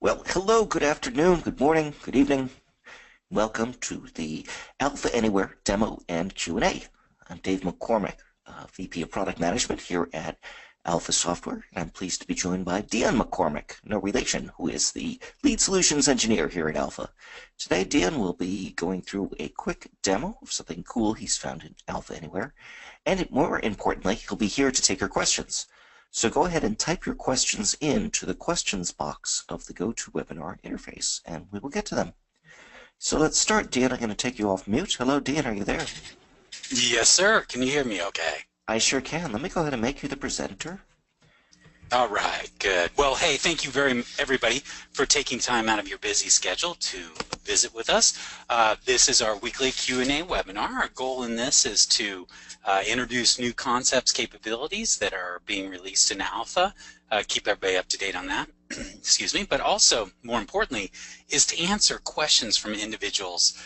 Well, hello, good afternoon, good morning, good evening. Welcome to the Alpha Anywhere demo and Q&A. I'm Dave McCormick, VP of Product Management here at Alpha Software, and I'm pleased to be joined by Dean McCormick, no relation, who is the lead solutions engineer here at Alpha. Today, Dean will be going through a quick demo of something cool he's found in Alpha Anywhere, and more importantly, he'll be here to take your questions. So go ahead and type your questions into the questions box of the GoToWebinar interface, and we will get to them. So let's start. Dan, I'm going to take you off mute. Hello, Dan, are you there? Yes, sir. Can you hear me okay? I sure can. Let me go ahead and make you the presenter. All right, good. Well, hey, thank you everybody for taking time out of your busy schedule to visit with us. This is our weekly Q&A webinar. Our goal in this is to introduce new concepts, capabilities that are being released in Alpha, keep everybody up to date on that, excuse me, but also, more importantly, is to answer questions from individuals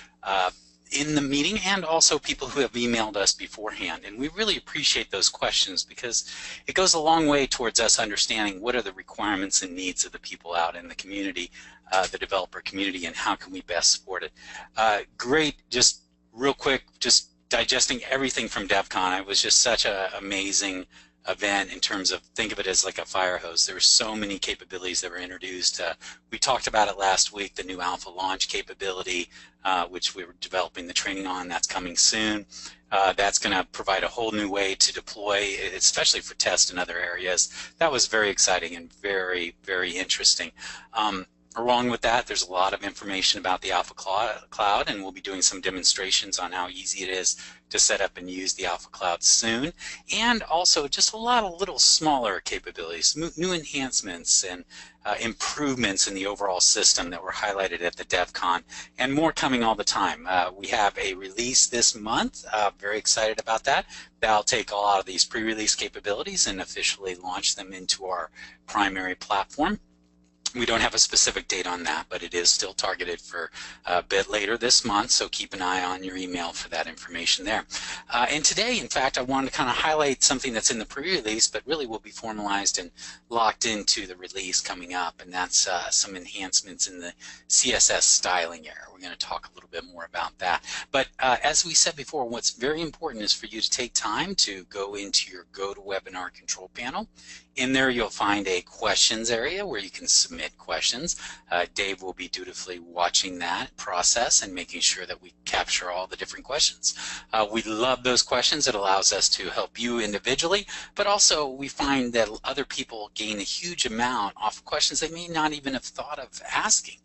in the meeting and also people who have emailed us beforehand. And we really appreciate those questions because it goes a long way towards us understanding what are the requirements and needs of the people out in the community, the developer community, and how can we best support it. Great, just real quick, just digesting everything from DevCon. It was just such an amazing event in terms of, think of it as like a fire hose. There were so many capabilities that were introduced. We talked about it last week, the new Alpha Launch capability, which we were developing the training on. That's coming soon. That's going to provide a whole new way to deploy, especially for test in other areas. That was very exciting and very, very interesting. Along with that, there's a lot of information about the Alpha Cloud, and we'll be doing some demonstrations on how easy it is to set up and use the Alpha Cloud soon. And also just a lot of little smaller capabilities, new enhancements and improvements in the overall system that were highlighted at the DevCon, and more coming all the time. We have a release this month. Very excited about that. That'll take a lot of these pre-release capabilities and officially launch them into our primary platform. We don't have a specific date on that, but it is still targeted for a bit later this month, so keep an eye on your email for that information there. And today, in fact, I wanted to kind of highlight something that's in the pre-release, but really will be formalized and locked into the release coming up, and that's some enhancements in the CSS styling area. We're going to talk a little bit more about that. But as we said before, what's very important is for you to take time to go into your GoToWebinar control panel. In there, you'll find a questions area where you can submit questions. Dave will be dutifully watching that process and making sure that we capture all the different questions. We love those questions. It allows us to help you individually, but also we find that other people gain a huge amount off of questions they may not even have thought of asking.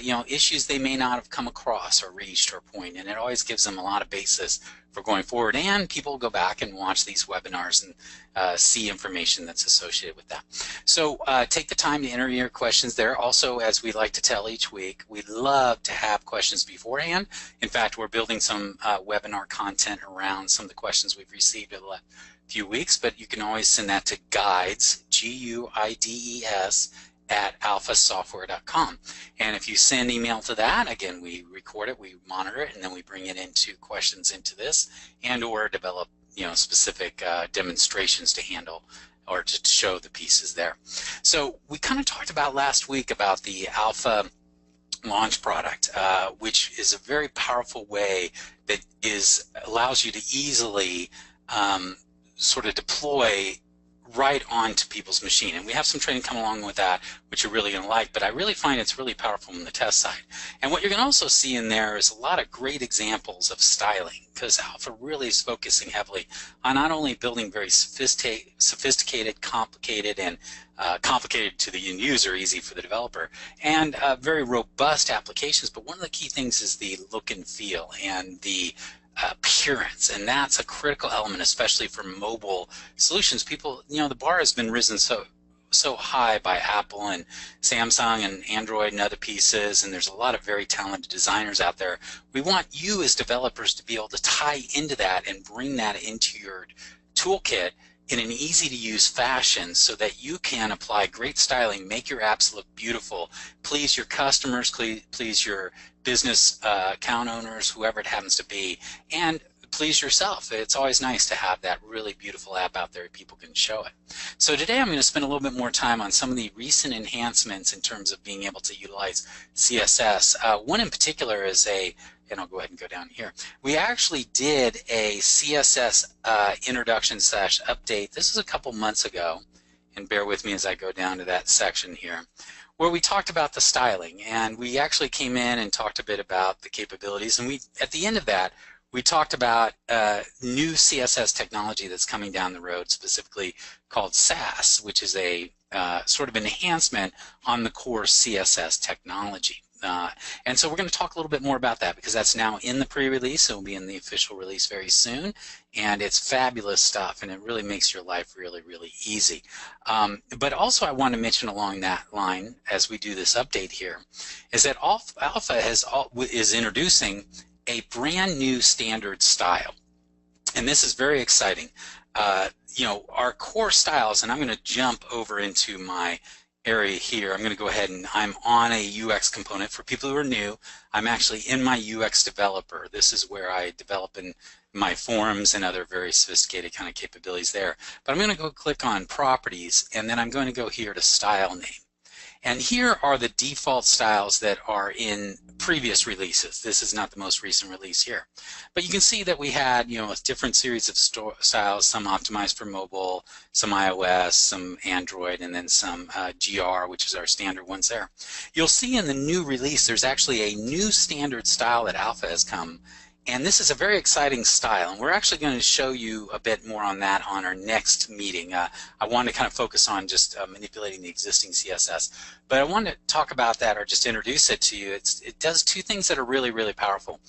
You know, issues they may not have come across or reached or point, and it always gives them a lot of basis for going forward, and people go back and watch these webinars and see information that's associated with that. So take the time to enter your questions there. Also, as we like to tell each week, we'd love to have questions beforehand. In fact, we're building some webinar content around some of the questions we've received over the last few weeks, but you can always send that to guides, G-U-I-D-E-S, at alphasoftware.com. And if you send email to that, again, we record it, we monitor it, and then we bring it into questions into this, and or develop, you know, specific demonstrations to handle or to show the pieces there. So we kind of talked about last week about the Alpha Launch product, which is a very powerful way that allows you to easily sort of deploy right onto people's machine. And we have some training come along with that, which you're really going to like, but I really find it's really powerful on the test side. And what you're going to also see in there is a lot of great examples of styling, because Alpha really is focusing heavily on not only building very sophisticated, complicated, and complicated to the end user, easy for the developer, and very robust applications, but one of the key things is the look and feel and the appearance, and that's a critical element, especially for mobile solutions. People, you know, the bar has been risen so high by Apple and Samsung and Android and other pieces, and there's a lot of very talented designers out there. We want you as developers to be able to tie into that and bring that into your toolkit in an easy to use fashion so that you can apply great styling, make your apps look beautiful, please your customers, please your business account owners, whoever it happens to be, and please yourself. It's always nice to have that really beautiful app out there people can show it. So today I'm going to spend a little bit more time on some of the recent enhancements in terms of being able to utilize CSS. One in particular is and I'll go ahead and go down here. We actually did a CSS introduction / update. This was a couple months ago, and bear with me as I go down to that section here, where we talked about the styling, and we actually came in and talked a bit about the capabilities, and at the end of that we talked about new CSS technology that's coming down the road, specifically called Sass, which is a sort of enhancement on the core CSS technology. And so we're going to talk a little bit more about that because that's now in the pre-release. It will be in the official release very soon, and it's fabulous stuff, and it really makes your life really, really easy. But also I want to mention along that line as we do this update here is that Alpha is introducing a brand new standard style, and this is very exciting. You know, our core styles, and I'm going to jump over into my area here. I'm going to go ahead and I'm on a UX component. For people who are new, I'm actually in my UX developer. This is where I develop in my forms and other very sophisticated kind of capabilities there. But I'm going to go click on properties, and then I'm going to go here to style name. And here are the default styles that are in previous releases. This is not the most recent release here. But you can see that we had, you know, a different series of styles, some optimized for mobile, some iOS, some Android, and then some GR, which is our standard ones there. You'll see in the new release there's actually a new standard style that Alpha has come. And this is a very exciting style, and we're actually going to show you a bit more on that on our next meeting. I want to kind of focus on just manipulating the existing CSS, but I want to talk about that or just introduce it to you. It does two things that are really, really powerful.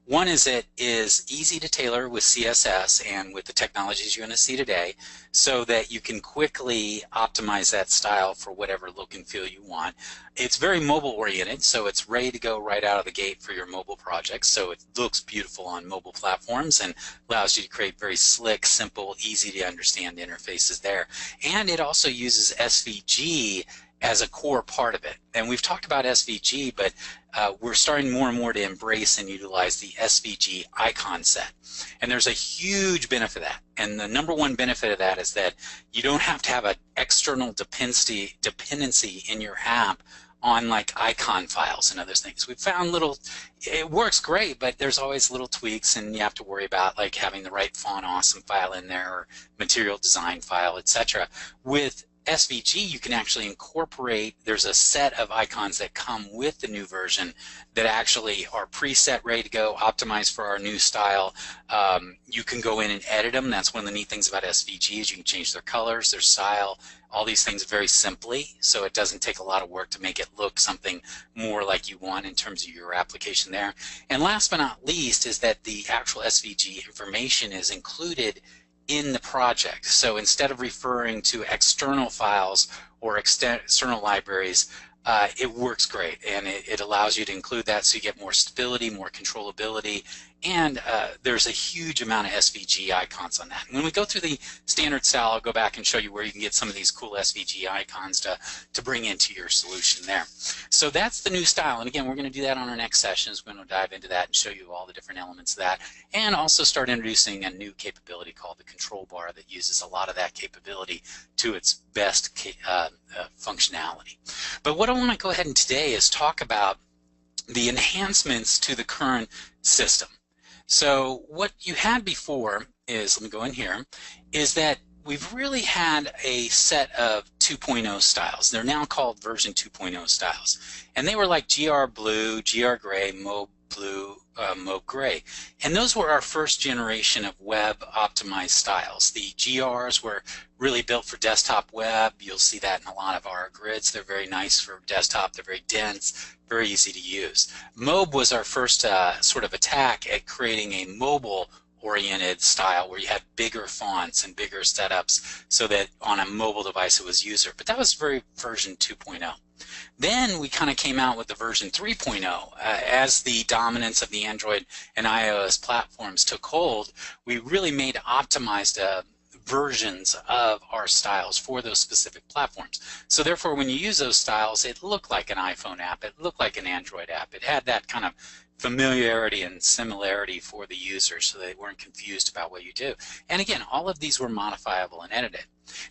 One is it is easy to tailor with CSS and with the technologies you're going to see today so that you can quickly optimize that style for whatever look and feel you want. It's very mobile oriented, so it's ready to go right out of the gate for your mobile projects. So it looks beautiful on mobile platforms and allows you to create very slick, simple, easy to understand interfaces there. And it also uses SVG as a core part of it. And we've talked about SVG, but we're starting more and more to embrace and utilize the SVG icon set. And there's a huge benefit of that. And the number one benefit of that is that you don't have to have an external dependency in your app on like icon files and other things. We've found it works great, but there's always little tweaks, and you have to worry about like having the right font awesome file in there or material design file, etc. With SVG, you can actually incorporate, there's a set of icons that come with the new version that actually are preset, ready to go, optimized for our new style. You can go in and edit them. That's one of the neat things about SVG is you can change their colors, their style, all these things very simply, so it doesn't take a lot of work to make it look something more like you want in terms of your application there. And last but not least is that the actual SVG information is included in the project. So instead of referring to external files or external libraries, it works great, and it allows you to include that so you get more stability, more controllability, and there's a huge amount of SVG icons on that. And when we go through the standard style, I'll go back and show you where you can get some of these cool SVG icons to bring into your solution there. So that's the new style, and again, we're going to do that on our next sessions. We're going to dive into that and show you all the different elements of that, and also start introducing a new capability called the control bar that uses a lot of that capability to its best functionality. But what I want to go ahead and today is talk about the enhancements to the current system. So what you had before is, let me go in here, is that we've really had a set of 2.0 styles. They're now called version 2.0 styles. And they were like GR Blue, GR Gray, Mauve Blue, Mauve Gray. And those were our first generation of web optimized styles. The GRs were really built for desktop web. You'll see that in a lot of our grids. They're very nice for desktop. They're very dense, very easy to use. Mauve was our first sort of attack at creating a mobile oriented style where you had bigger fonts and bigger setups so that on a mobile device it was user. But that was very version 2.0. Then we kind of came out with the version 3.0. As the dominance of the Android and iOS platforms took hold, we really made optimized versions of our styles for those specific platforms. So therefore, when you use those styles, it looked like an iPhone app, it looked like an Android app. It had that kind of familiarity and similarity for the user so they weren't confused about what you do. And again, all of these were modifiable and edited.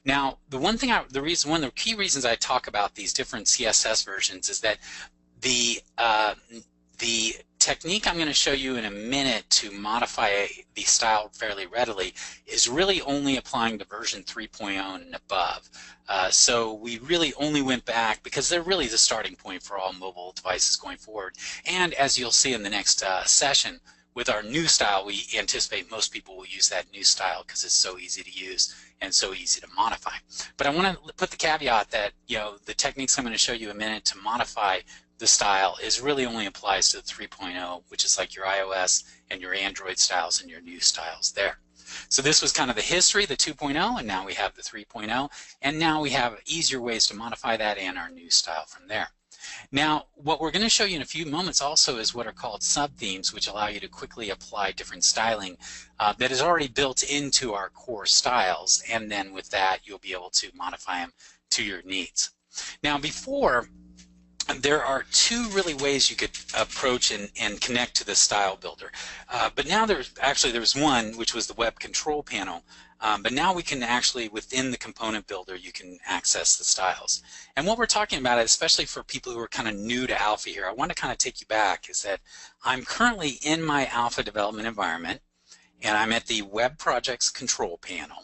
Now, one of the key reasons I talk about these different CSS versions is that the technique I'm going to show you in a minute to modify the style fairly readily is really only applying to version 3.0 and above. So we really only went back because they're really the starting point for all mobile devices going forward. And as you'll see in the next session, with our new style, we anticipate most people will use that new style because it's so easy to use and so easy to modify. But I want to put the caveat that, you know, the techniques I'm going to show you in a minute to modify the style is really only applies to the 3.0, which is like your iOS and your Android styles and your new styles there. So this was kind of the history, the 2.0, and now we have the 3.0, and now we have easier ways to modify that and our new style from there. Now, what we're going to show you in a few moments also is what are called sub-themes, which allow you to quickly apply different styling that is already built into our core styles, and then with that, you'll be able to modify them to your needs. Now, there are two really ways you could approach and connect to the style builder. But now there's one, which was the web control panel. But now we can actually, within the component builder, you can access the styles. And what we're talking about, especially for people who are kind of new to Alpha here, I want to kind of take you back, is that I'm currently in my Alpha development environment, and I'm at the Web Projects Control Panel.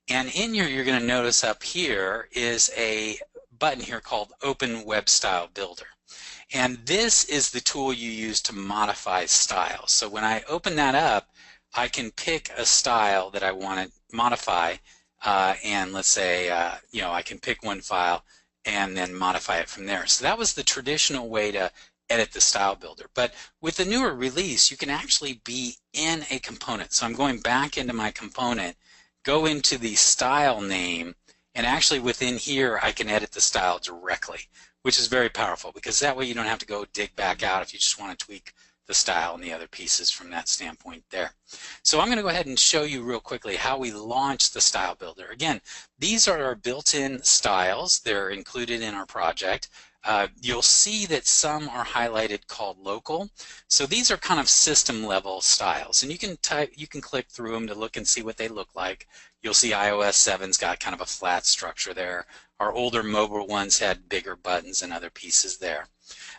And in here, you're going to notice up here is a button here called Open Web Style Builder. And this is the tool you use to modify styles. So when I open that up, I can pick a style that I want to modify, and let's say, you know, I can pick one file and then modify it from there. So that was the traditional way to edit the style builder. But with the newer release, you can actually be in a component. So I'm going back into my component, go into the style name, and actually within here, I can edit the style directly, which is very powerful because that way you don't have to go dig back out if you just want to tweak the style and the other pieces from that standpoint there. So I'm going to go ahead and show you real quickly how we launch the style builder. Again, these are our built-in styles. They're included in our project. You'll see that some are highlighted called local. So these are kind of system level styles, and you can click through them to look and see what they look like. You'll see iOS 7's got kind of a flat structure there. Our older mobile ones had bigger buttons and other pieces there.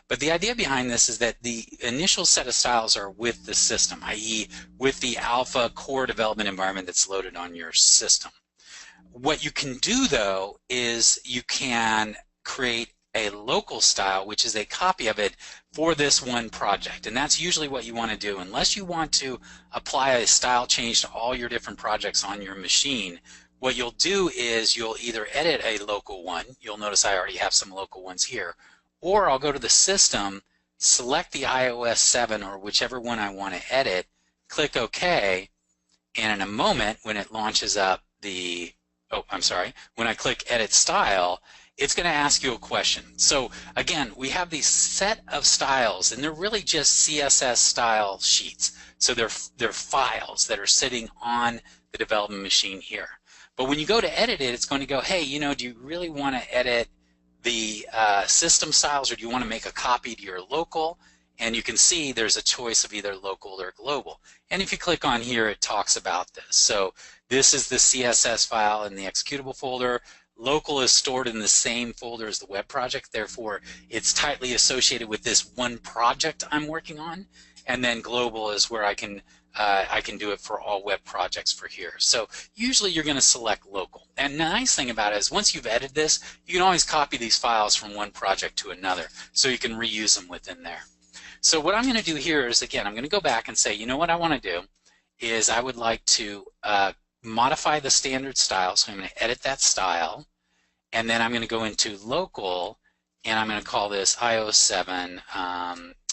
But the idea behind this is that the initial set of styles are with the system, i.e. with the Alpha core development environment that's loaded on your system. What you can do though is you can create a local style, which is a copy of it for this one project. And that's usually what you want to do. Unless you want to apply a style change to all your different projects on your machine, what you'll do is you'll either edit a local one. You'll notice I already have some local ones here. Or I'll go to the system, select the iOS 7 or whichever one I want to edit, click OK, and in a moment when it launches up when I click Edit Style, it's going to ask you a question. So again, we have these set of styles, and they're really just CSS style sheets. So they're files that are sitting on the development machine here. But when you go to edit it, it's going to go, hey, you know, do you really want to edit the system styles, or do you want to make a copy to your local? And you can see there's a choice of either local or global. And if you click on here, it talks about this. So this is the CSS file in the executable folder. Local is stored in the same folder as the web project, therefore it's tightly associated with this one project I'm working on, and then global is where I can do it for all web projects for here. So usually you're going to select local. And the nice thing about it is once you've edited this, you can always copy these files from one project to another, so you can reuse them within there. So what I'm going to do here is, again, I'm going to go back and say, you know what I want to do is I would like to modify the standard style. So I'm going to edit that style, and then I'm going to go into local, and I'm going to call this iOS 7,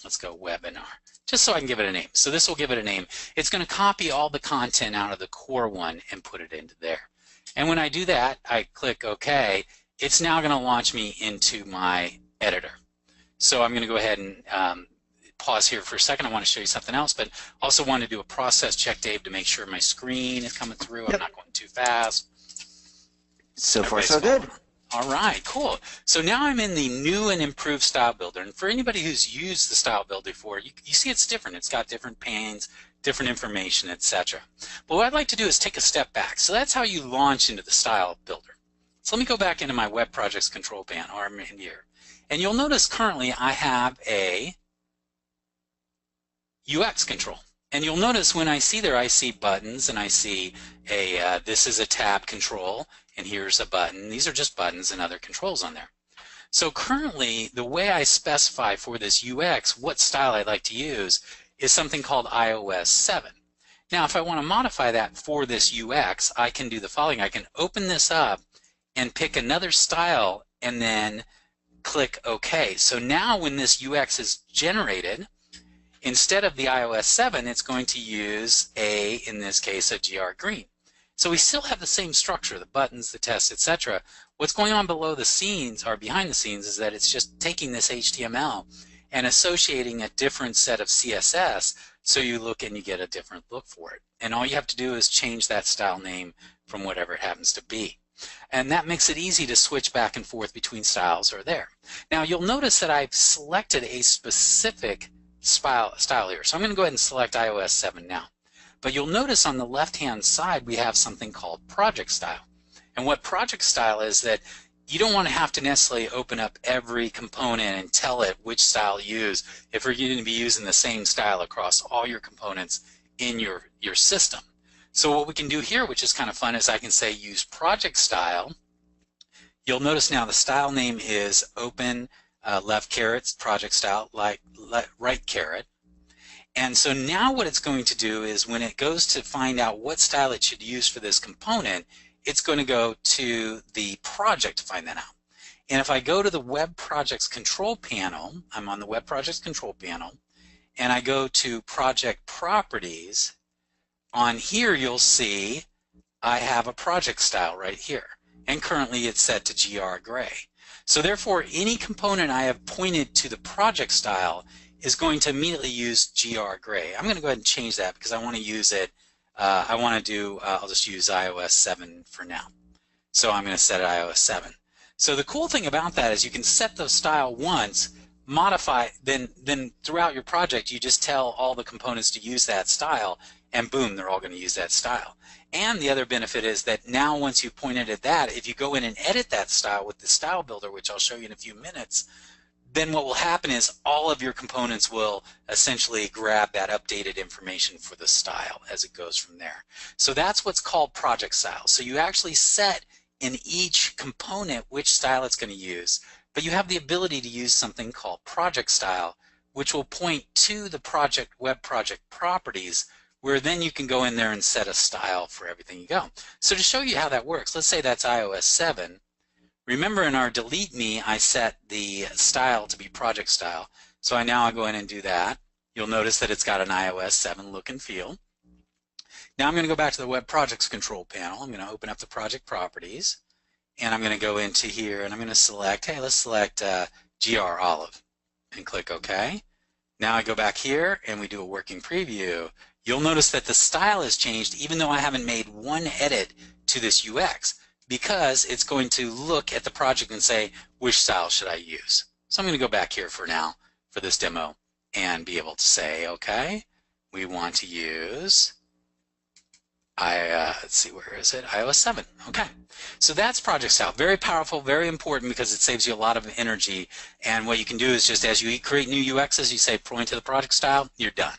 let's go webinar, just so I can give it a name. So this will give it a name. It's going to copy all the content out of the core one and put it into there. And when I do that, I click OK, it's now going to launch me into my editor. So I'm going to go ahead and pause here for a second. I want to show you something else, but also want to do a process check, Dave, to make sure my screen is coming through. Yep. I'm not going too fast. So far, so good. All right, cool. So now I'm in the new and improved Style Builder. And for anybody who's used the Style Builder before, you see it's different. It's got different panes, different information, etc. But what I'd like to do is take a step back. So that's how you launch into the Style Builder. So let me go back into my Web Projects control panel, or I'm in here. And you'll notice currently I have a UX control. And you'll notice when I see there, I see buttons, and I see this is a tab control, and here's a button. These are just buttons and other controls on there. So currently, the way I specify for this UX what style I'd like to use is something called iOS 7. Now, if I want to modify that for this UX, I can do the following. I can open this up and pick another style and then click OK. So now when this UX is generated, instead of the iOS 7, it's going to use in this case, a GR Green. So we still have the same structure, the buttons, the tests, etc. What's going on below the scenes, or behind the scenes, is that it's just taking this HTML and associating a different set of CSS, so you look and you get a different look for it. And all you have to do is change that style name from whatever it happens to be. And that makes it easy to switch back and forth between styles or there. Now you'll notice that I've selected a specific style here. So I'm going to go ahead and select iOS 7 now. But you'll notice on the left-hand side we have something called project style. And what project style is that you don't want to have to necessarily open up every component and tell it which style to use if you're going to be using the same style across all your components in your system. So what we can do here, which is kind of fun, is I can say use project style. You'll notice now the style name is open left caret project style, right caret. And so now what it's going to do is when it goes to find out what style it should use for this component, it's going to go to the project to find that out. And if I go to the Web Projects control panel, I'm on the Web Projects control panel, and I go to Project Properties, on here you'll see I have a project style right here. And currently it's set to GR Gray. So therefore any component I have pointed to the project style is going to immediately use GR Gray. I'm going to go ahead and change that because I want to use it. I'll just use iOS 7 for now. So I'm going to set it iOS 7. So the cool thing about that is you can set the style once, modify, then throughout your project you just tell all the components to use that style, and boom, they're all going to use that style. And the other benefit is that now once you pointed at that, if you go in and edit that style with the Style Builder, which I'll show you in a few minutes, then what will happen is all of your components will essentially grab that updated information for the style as it goes from there. So that's what's called project style. So you actually set in each component which style it's going to use, but you have the ability to use something called project style, which will point to the web project properties, where then you can go in there and set a style for everything you go. So to show you how that works, let's say that's iOS 7. Remember in our delete me, I set the style to be project style. So I go in and do that. You'll notice that it's got an iOS 7 look and feel. Now I'm going to go back to the Web Projects control panel. I'm going to open up the project properties, and I'm going to go into here and I'm going to select, hey, let's select GR Olive and click OK. Now I go back here and we do a working preview. You'll notice that the style has changed even though I haven't made one edit to this UX, because it's going to look at the project and say, which style should I use? So I'm going to go back here for now for this demo and be able to say, okay, we want to use, let's see, where is it? iOS 7. Okay. So that's project style. Very powerful, very important because it saves you a lot of energy. And what you can do is just as you create new UXs, you say point to the project style, you're done.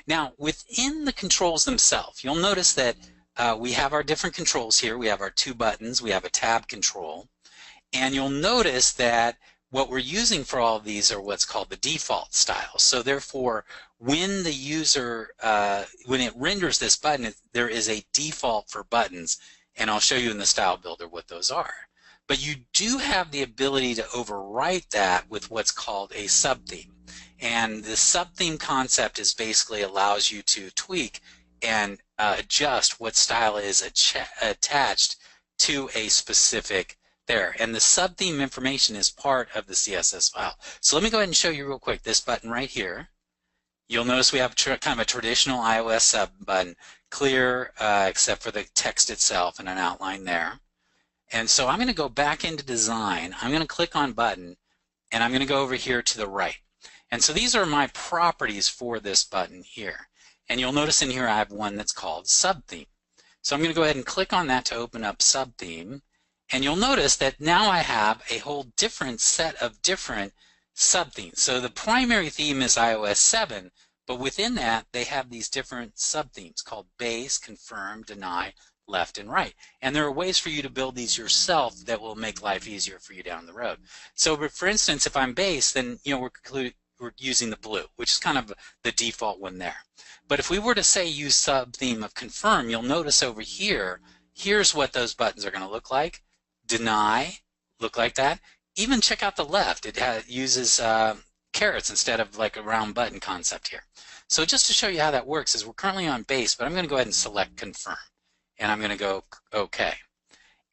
Now, within the controls themselves, you'll notice that we have our different controls here. We have our two buttons. We have a tab control. And you'll notice that what we're using for all of these are what's called the default styles. So therefore, when the user, when it renders this button, there is a default for buttons. And I'll show you in the Style Builder what those are. But you do have the ability to overwrite that with what's called a subtheme. And the subtheme concept is basically allows you to tweak and adjust what style is attached to a specific there. And the subtheme information is part of the CSS file. So let me go ahead and show you real quick this button right here. You'll notice we have kind of a traditional iOS sub button, clear except for the text itself and an outline there. And so I'm going to go back into design. I'm going to click on button, and I'm going to go over here to the right. And so these are my properties for this button here. And you'll notice in here I have one that's called subtheme. So I'm going to go ahead and click on that to open up subtheme. And you'll notice that now I have a whole different set of different subthemes. So the primary theme is iOS 7, but within that they have these different subthemes called base, confirm, deny, left, and right. And there are ways for you to build these yourself that will make life easier for you down the road. So for instance, if I'm base, then we're using the blue, which is kind of the default one there. But if we were to say use subtheme of confirm, you'll notice over here, here's what those buttons are going to look like. Deny, look like that. Even check out the left. It uses carrots instead of like a round button concept here. So just to show you how that works is we're currently on base, but I'm going to go ahead and select confirm. And I'm going to go OK.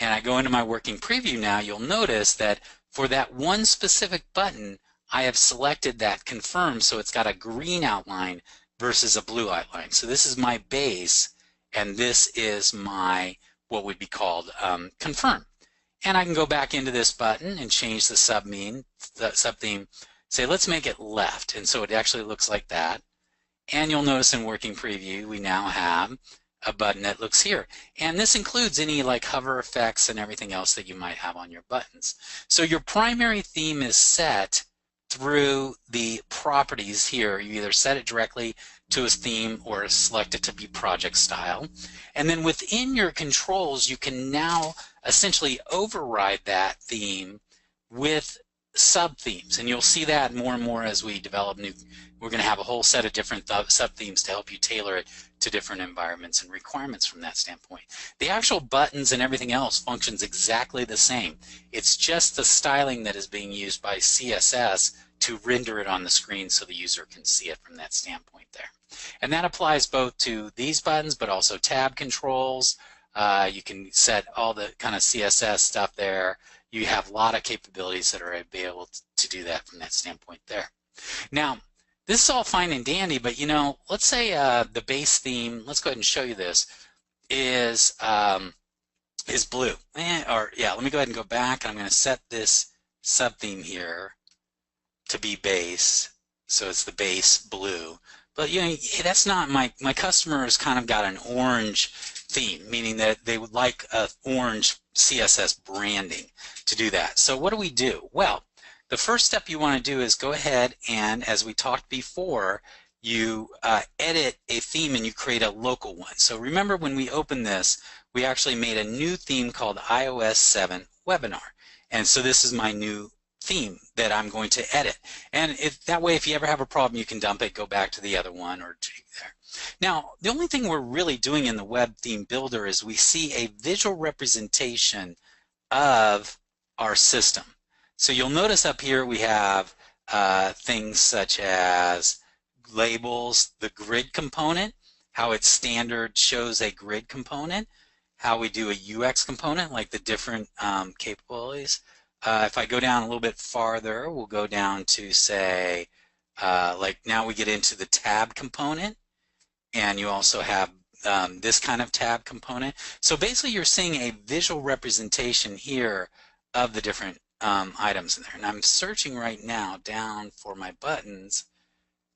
And I go into my working preview now. You'll notice that for that one specific button, I have selected that confirm, so it's got a green outline versus a blue outline. So this is my base, and this is my what would be called confirm. And I can go back into this button and change the subtheme, say let's make it left, and so it actually looks like that. And you'll notice in working preview we now have a button that looks here. And this includes any like hover effects and everything else that you might have on your buttons. So your primary theme is set through the properties here. You either set it directly to a theme or select it to be project style. And then within your controls, you can now essentially override that theme with sub-themes. And you'll see that more and more as we develop new. We're going to have a whole set of different sub-themes to help you tailor it to different environments and requirements from that standpoint. The actual buttons and everything else functions exactly the same. It's just the styling that is being used by CSS to render it on the screen so the user can see it from that standpoint there. And that applies both to these buttons, but also tab controls. You can set all the kind of CSS stuff there. You have a lot of capabilities that are able to do that from that standpoint there. Now, this is all fine and dandy, but you know, let's say the base theme, let's go ahead and show you this, is blue. Let me go ahead and go back. I'm going to set this sub-theme here to be base, so it's the base blue. But you know, that's not my customer has kind of got an orange theme, meaning that they would like a orange CSS branding to do that. So what do? Well, the first step you want to do is go ahead and, as we talked before, you edit a theme and you create a local one. So remember when we opened this, we actually made a new theme called iOS 7 Webinar. And so this is my new theme that I'm going to edit. And that way, if you ever have a problem, you can dump it, go back to the other one, or there. Now, the only thing we're really doing in the Web Theme Builder is we see a visual representation of our system. So you'll notice up here we have things such as labels, the grid component, how it's standard shows a grid component, how we do a UX component, like the different capabilities. If I go down a little bit farther, we'll go down to say, like now we get into the tab component, and you also have this kind of tab component. So basically you're seeing a visual representation here of the different items in there. And I'm searching right now down for my buttons,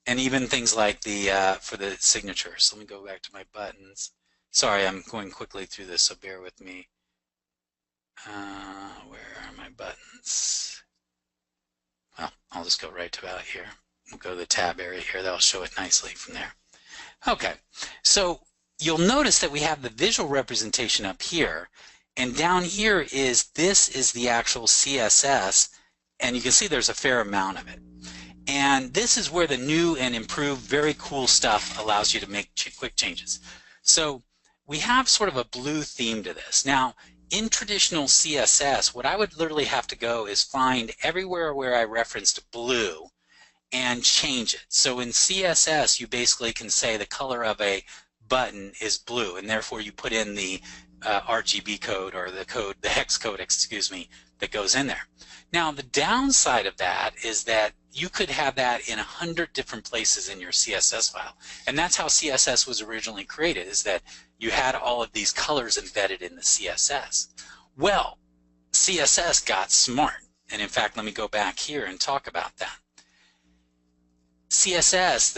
and even things like the for the signatures. So let me go back to my buttons. Sorry, I'm going quickly through this, so bear with me. Where are my buttons? Well, I'll just go right to about here. We'll go to the tab area here. That'll show it nicely from there. Okay, so you'll notice that we have the visual representation up here, and down here is the actual CSS, and you can see there's a fair amount of it. And this is where the new and improved, very cool stuff allows you to make quick changes. So we have sort of a blue theme to this. Now, in traditional CSS, what I would literally have to go is find everywhere where I referenced blue and change it. So in CSS, you basically can say the color of a button is blue, and therefore you put in the RGB code, or the hex code, excuse me, that goes in there. Now, the downside of that is that you could have that in 100 different places in your CSS file. And that's how CSS was originally created, is that you had all of these colors embedded in the CSS. Well, CSS got smart. And in fact, let me go back here and talk about that. CSS,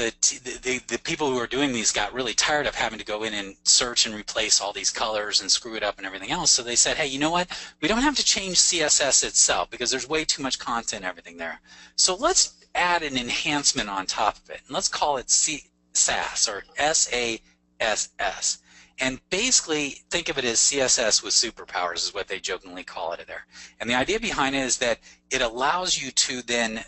the people who are doing these got really tired of having to go in and search and replace all these colors and screw it up and everything else. So they said, hey, you know what? We don't have to change CSS itself because there's way too much content and everything there. So let's add an enhancement on top of it. And let's call it SASS, or SASS. And basically, think of it as CSS with superpowers is what they jokingly call it there. And the idea behind it is that it allows you to then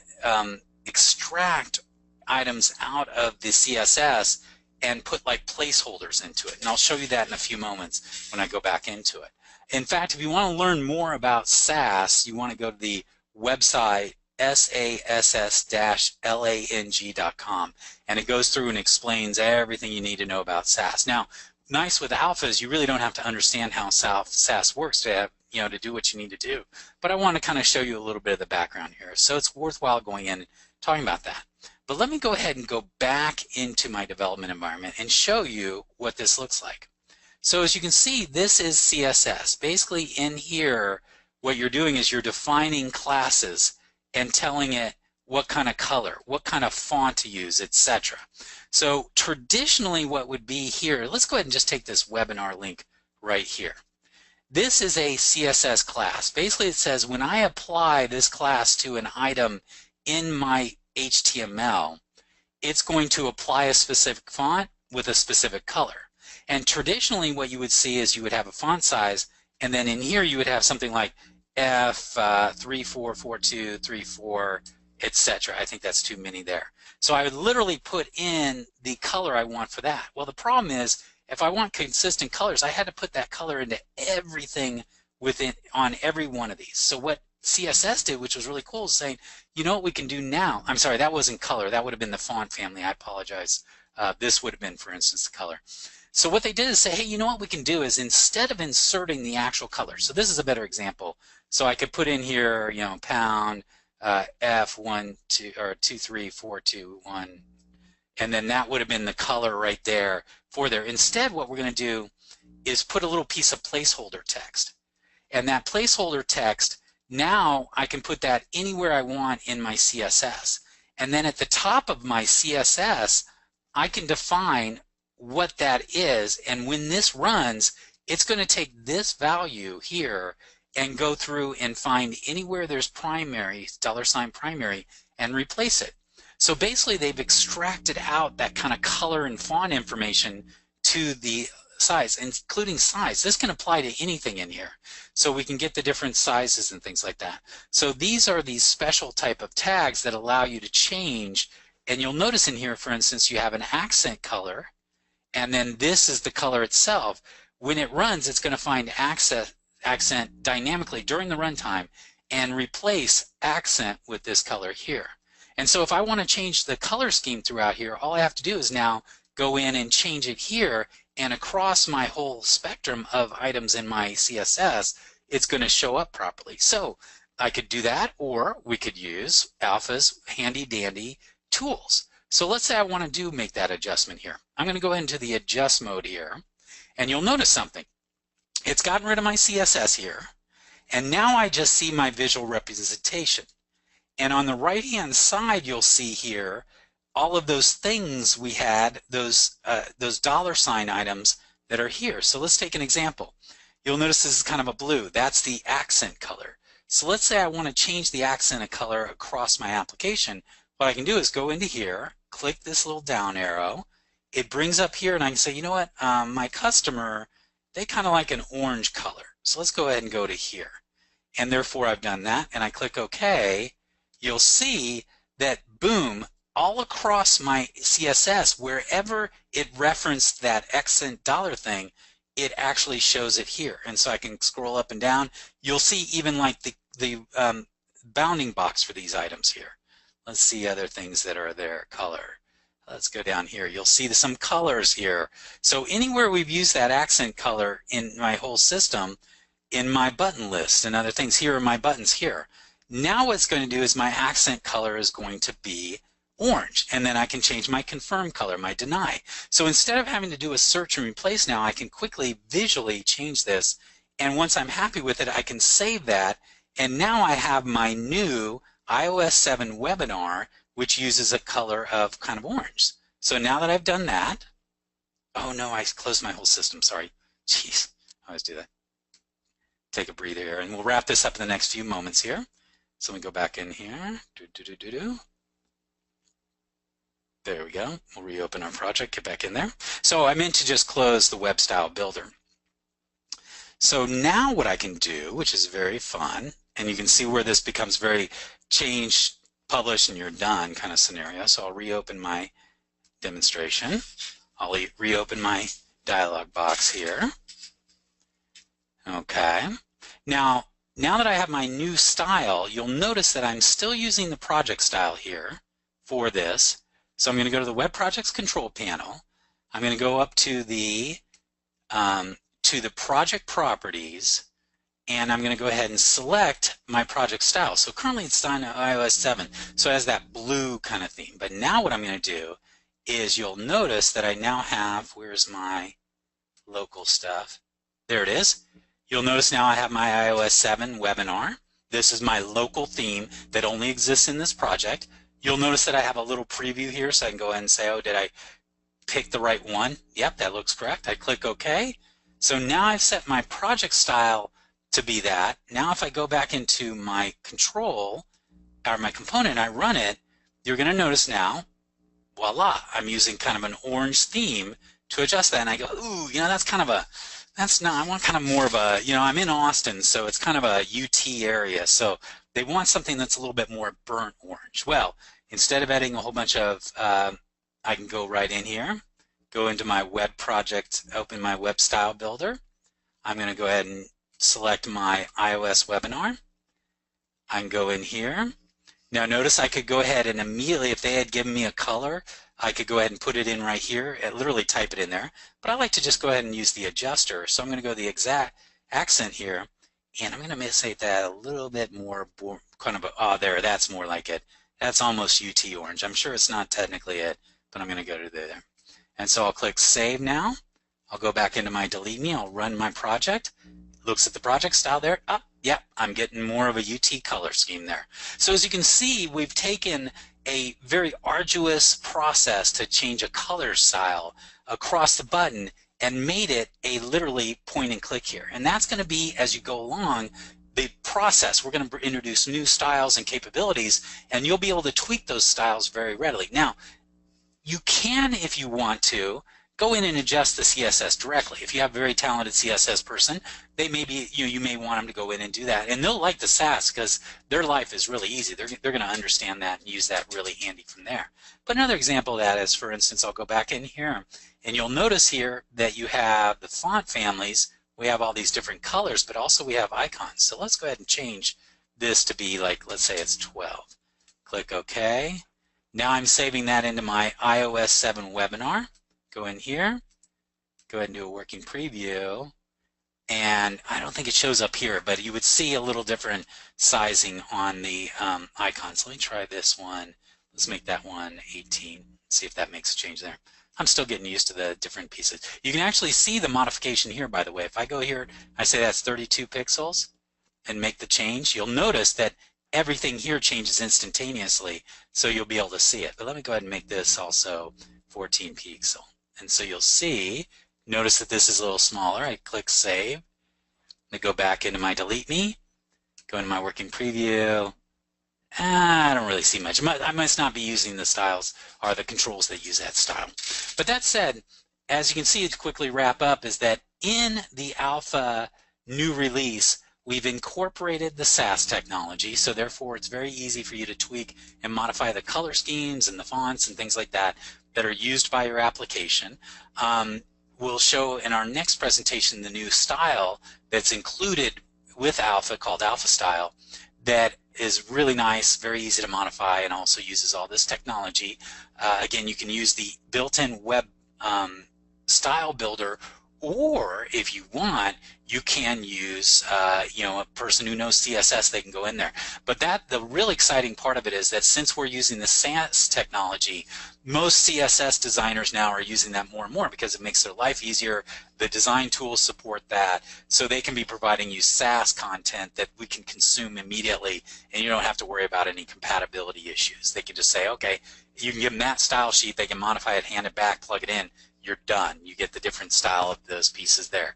extract items out of the CSS and put like placeholders into it. And I'll show you that in a few moments when I go back into it. In fact, if you want to learn more about SASS, you want to go to the website sass-lang.com, and it goes through and explains everything you need to know about SASS. Now, nice with alphas, you really don't have to understand how SASS works to have, to do what you need to do. But I want to kind of show you a little bit of the background here. So it's worthwhile going in and talking about that. But let me go ahead and go back into my development environment and show you what this looks like. So as you can see, this is CSS. Basically in here, what you're doing is you're defining classes and telling it what kind of color, what kind of font to use, etc. So traditionally what would be here, let's go ahead and just take this webinar link right here. This is a CSS class. Basically it says when I apply this class to an item in my HTML, it's going to apply a specific font with a specific color. And traditionally what you would see is you would have a font size, and then in here you would have something like F344234, etc. I think that's too many there. So I would literally put in the color I want for that. Well, the problem is if I want consistent colors, I had to put that color into everything within on every one of these. So what CSS did, which was really cool, is saying, you know what we can do now? I'm sorry, that wasn't color. That would have been the font family. I apologize. This would have been, for instance, the color. So what they did is say, hey, you know what we can do is instead of inserting the actual color, so this is a better example. So I could put in here, pound F1 or 23421, and then that would have been the color right there for there. Instead, what we're going to do is put a little piece of placeholder text, and that placeholder text, now I can put that anywhere I want in my CSS. And then at the top of my CSS, I can define what that is. And when this runs, it's going to take this value here and go through and find anywhere there's primary, $primary, and replace it. So basically, they've extracted out that kind of color and font information to the size, including size. This can apply to anything in here. So we can get the different sizes and things like that. So these are these special type of tags that allow you to change. And you'll notice in here, for instance, you have an accent color, and then this is the color itself. When it runs, it's going to find accent dynamically during the runtime and replace accent with this color here. And so if I want to change the color scheme throughout here, all I have to do is now go in and change it here, and across my whole spectrum of items in my CSS, it's going to show up properly. So I could do that, or we could use Alpha's handy dandy tools. So let's say I want to make that adjustment here. I'm going to go into the adjust mode here, and you'll notice something. It's gotten rid of my CSS here, and now I just see my visual representation. And on the right hand side, you'll see here all of those things we had, those $sign items that are here. So let's take an example. You'll notice this is kind of a blue. That's the accent color. So let's say I want to change the accent of color across my application. What I can do is go into here, click this little down arrow. It brings up here, and I can say, you know what, my customer, they kind of like an orange color. So let's go ahead and go to here. And therefore I've done that, and I click OK. You'll see that, boom, all across my CSS, wherever it referenced that accent dollar thing, it actually shows it here. And so I can scroll up and down. You'll see even like the bounding box for these items here. Let's see other things that are there. Color. Let's go down here. You'll see some colors here. So anywhere we've used that accent color in my whole system, in my button list and other things, here are my buttons here. Now what's going to do is my accent color is going to be orange, and then I can change my confirm color, my deny. So instead of having to do a search and replace now, I can quickly visually change this, and once I'm happy with it, I can save that, and now I have my new iOS 7 webinar, which uses a color of kind of orange. So now that I've done that, oh no, I closed my whole system, sorry. Jeez, I always do that. Take a breather here, and we'll wrap this up in the next few moments here. So let me go back in here. There we go. We'll reopen our project, get back in there. So I meant to just close the web style builder. So now what I can do, which is very fun, and you can see where this becomes very change, publish, and you're done kind of scenario. So I'll reopen my demonstration. I'll reopen my dialog box here. Okay. Now that I have my new style, you'll notice that I'm still using the project style here for this. So I'm going to go to the Web Projects Control Panel. I'm going to go up to the project properties, and I'm going to go ahead and select my project style. So currently it's on iOS 7, so it has that blue kind of theme. But now what I'm going to do is you'll notice that I now have, where's my local stuff? There it is. You'll notice now I have my iOS 7 webinar. This is my local theme that only exists in this project. You'll notice that I have a little preview here, so I can go ahead and say, oh, did I pick the right one? Yep, that looks correct. I click OK. So now I've set my project style to be that. Now if I go back into my control, or my component, and I run it, you're going to notice now, voila, I'm using kind of an orange theme to adjust that. And I go, ooh, you know, that's kind of a, that's not, I want kind of more of a, you know, I'm in Austin, so it's kind of a UT area. So they want something that's a little bit more burnt orange. Well, instead of adding a whole bunch of, I can go right in here, go into my web project, open my web style builder. I'm going to go ahead and select my iOS webinar. I can go in here. Now notice I could go ahead and immediately, if they had given me a color, I could go ahead and put it in right here and literally type it in there. But I like to just go ahead and use the adjuster. So I'm going to go to the exact accent here, and I'm going to make that a little bit more kind of, oh, there, that's more like it. That's almost UT orange. I'm sure it's not technically it, but I'm going to go to there. And so I'll click Save now. I'll go back into my Delete Me. I'll run my project. Looks at the project style there. Oh, yeah, I'm getting more of a UT color scheme there. So as you can see, we've taken a very arduous process to change a color style across the button and made it a literally point and click here. And that's going to be, as you go along, the process. We're going to introduce new styles and capabilities, and you'll be able to tweak those styles very readily. Now, you can, if you want to, go in and adjust the CSS directly. If you have a very talented CSS person, they may be, you may want them to go in and do that. And they'll like the Sass because their life is really easy. They're going to understand that and use that really handy from there. But another example of that is, for instance, I'll go back in here, and you'll notice here that you have the font families. We have all these different colors, but also we have icons. So let's go ahead and change this to be like, let's say it's 12. Click OK. Now I'm saving that into my iOS 7 webinar. Go in here, go ahead and do a working preview, and I don't think it shows up here, but you would see a little different sizing on the icons. Let me try this one. Let's make that one 18, see if that makes a change there. I'm still getting used to the different pieces. You can actually see the modification here, by the way. If I go here, I say that's 32 pixels and make the change, you'll notice that everything here changes instantaneously, so you'll be able to see it. But let me go ahead and make this also 14 pixel. And so you'll see, notice that this is a little smaller. I click Save. I go back into my Delete Me, go into my working preview. I don't really see much. I must not be using the styles or the controls that use that style. But that said, as you can see, to quickly wrap up, is that in the alpha new release, we've incorporated the Sass technology, so therefore it's very easy for you to tweak and modify the color schemes and the fonts and things like that that are used by your application. We'll show in our next presentation the new style that's included with Alpha called Alpha Style that is really nice, very easy to modify, and also uses all this technology. Again, you can use the built-in web style builder, Or if you want, you can use, a person who knows CSS, they can go in there. But the really exciting part of it is that since we're using the SaaS technology, most CSS designers now are using that more and more because it makes their life easier. The design tools support that, so they can be providing you SaaS content that we can consume immediately, and you don't have to worry about any compatibility issues. They can just say, okay, you can give them that style sheet, they can modify it, hand it back, plug it in, you're done. You get the different style of those pieces there.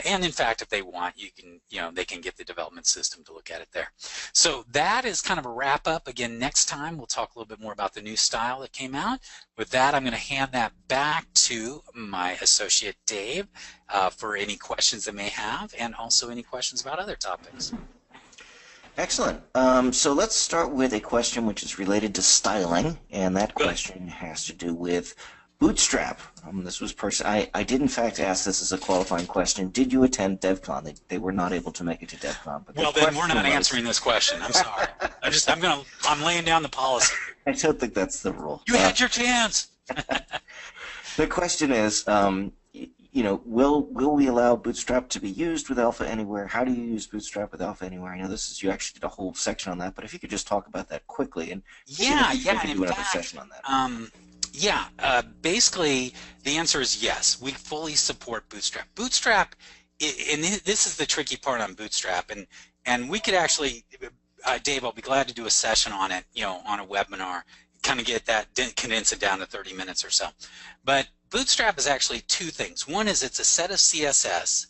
And in fact, if they want, you can, they can get the development system to look at it there. So that is kind of a wrap up. Again, next time we'll talk a little bit more about the new style that came out. With that, I'm going to hand that back to my associate Dave for any questions they may have, and also any questions about other topics. Excellent. So let's start with a question which is related to styling, and that question has to do with Bootstrap. This was I did in fact ask this as a qualifying question. Did you attend DevCon? They were not able to make it to DevCon. But well, then we're not answering this question. I'm sorry. I'm laying down the policy. I don't think that's the rule. You had your chance. The question is, will we allow Bootstrap to be used with Alpha Anywhere? How do you use Bootstrap with Alpha Anywhere? I know you actually did a whole section on that, but if you could just talk about that quickly, and we can do another session on that. Basically, the answer is yes. We fully support Bootstrap. Bootstrap, and this is the tricky part on Bootstrap, and we could actually, Dave, I'll be glad to do a session on it, on a webinar, kind of get that, condense it down to 30 minutes or so. But Bootstrap is actually two things. One is it's a set of CSS.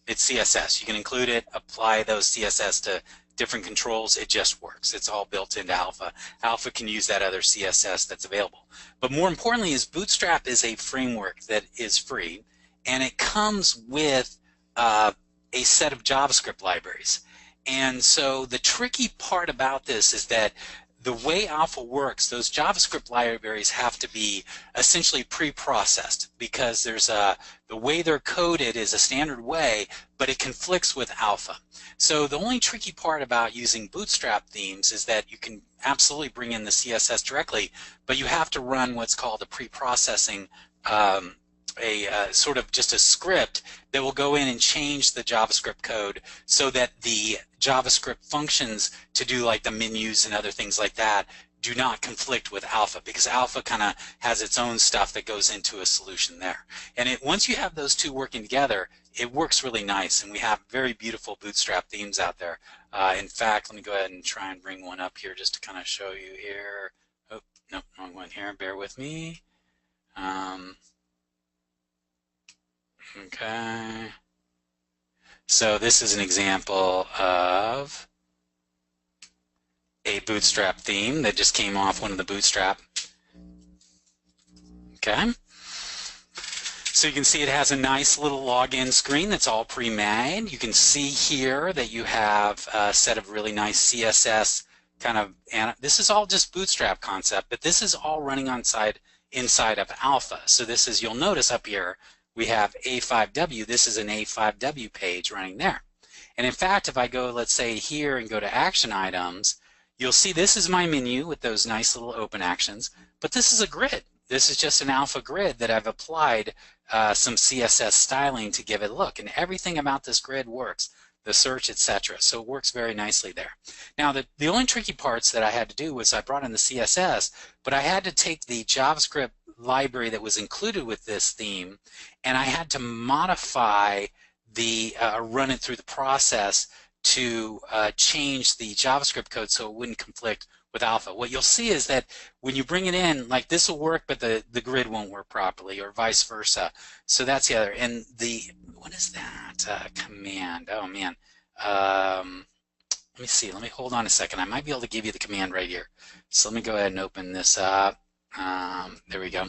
It's CSS. You can include it, apply those CSS to different controls. It just works. It's all built into Alpha. Alpha can use that other CSS that's available. But more importantly is Bootstrap is a framework that is free, and it comes with a set of JavaScript libraries. And so the tricky part about this is that the way Alpha works, those JavaScript libraries have to be essentially pre-processed, because there's the way they're coded is a standard way, but it conflicts with Alpha. So the only tricky part about using Bootstrap themes is that you can absolutely bring in the CSS directly, but you have to run what's called a pre-processing, sort of just a script that will go in and change the JavaScript code so that the JavaScript functions to do like the menus and other things like that do not conflict with Alpha, because Alpha kind of has its own stuff that goes into a solution there. And once you have those two working together, it works really nice, and we have very beautiful Bootstrap themes out there. In fact, let me go ahead and try and bring one up here just to kind of show you here. Oh, no, wrong one here. Bear with me. Okay. So this is an example of a Bootstrap theme that just came off one of the Bootstrap. Okay. So you can see it has a nice little login screen that's all pre-made. You can see here that you have a set of really nice CSS kind of, and this is all just Bootstrap concept, but this is all running inside of Alpha. So this is, you'll notice up here, we have A5W. This is an A5W page running there. And in fact, if I go, let's say here and go to action items, you'll see this is my menu with those nice little open actions, but this is a grid. This is just an Alpha grid that I've applied some CSS styling to give it a look, and everything about this grid works, the search, etc. So it works very nicely there. Now, the only tricky parts that I had to do was I brought in the CSS, but I had to take the JavaScript library that was included with this theme, and I had to modify run it through the process to change the JavaScript code so it wouldn't conflict with Alpha. What you'll see is that when you bring it in, like this will work, but the grid won't work properly, or vice versa. So that's the other. And what is that command? Oh man. Let me see. Let me hold on a second. I might be able to give you the command right here. So let me go ahead and open this up. There we go.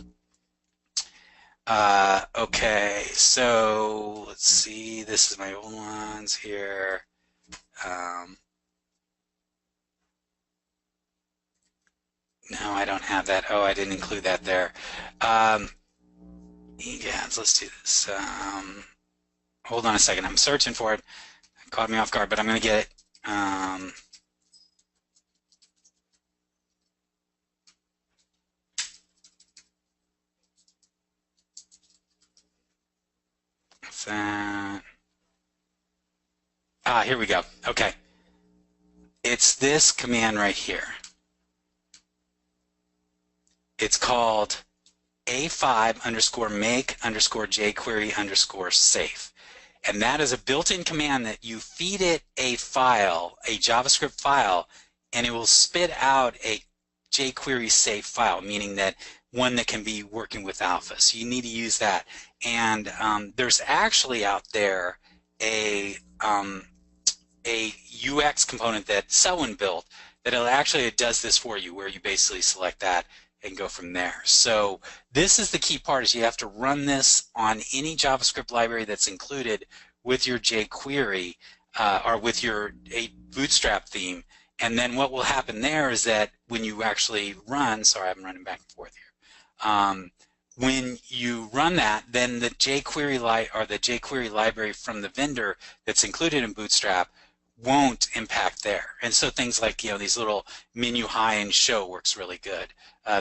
Okay, so let's see. This is my old ones here. No, I don't have that. Oh, I didn't include that there. Yeah, let's do this. Hold on a second. I'm searching for it. It caught me off guard, but I'm going to get it. that. Here we go. Okay. It's this command right here. It's called a5_make_jQuery_safe. And that is a built-in command that you feed it a file, a JavaScript file, and it will spit out a jQuery safe file, meaning that one that can be working with Alpha. So you need to use that. And there's actually out there a UX component that Selwyn built that it does this for you, where you basically select that and go from there. So this is the key part, is you have to run this on any JavaScript library that's included with your jQuery or with your Bootstrap theme. And then what will happen there is that when you actually run, sorry, I'm running back and forth here. When you run that, then the jQuery library from the vendor that's included in Bootstrap won't impact there. And so things like, these little menu high and show works really good.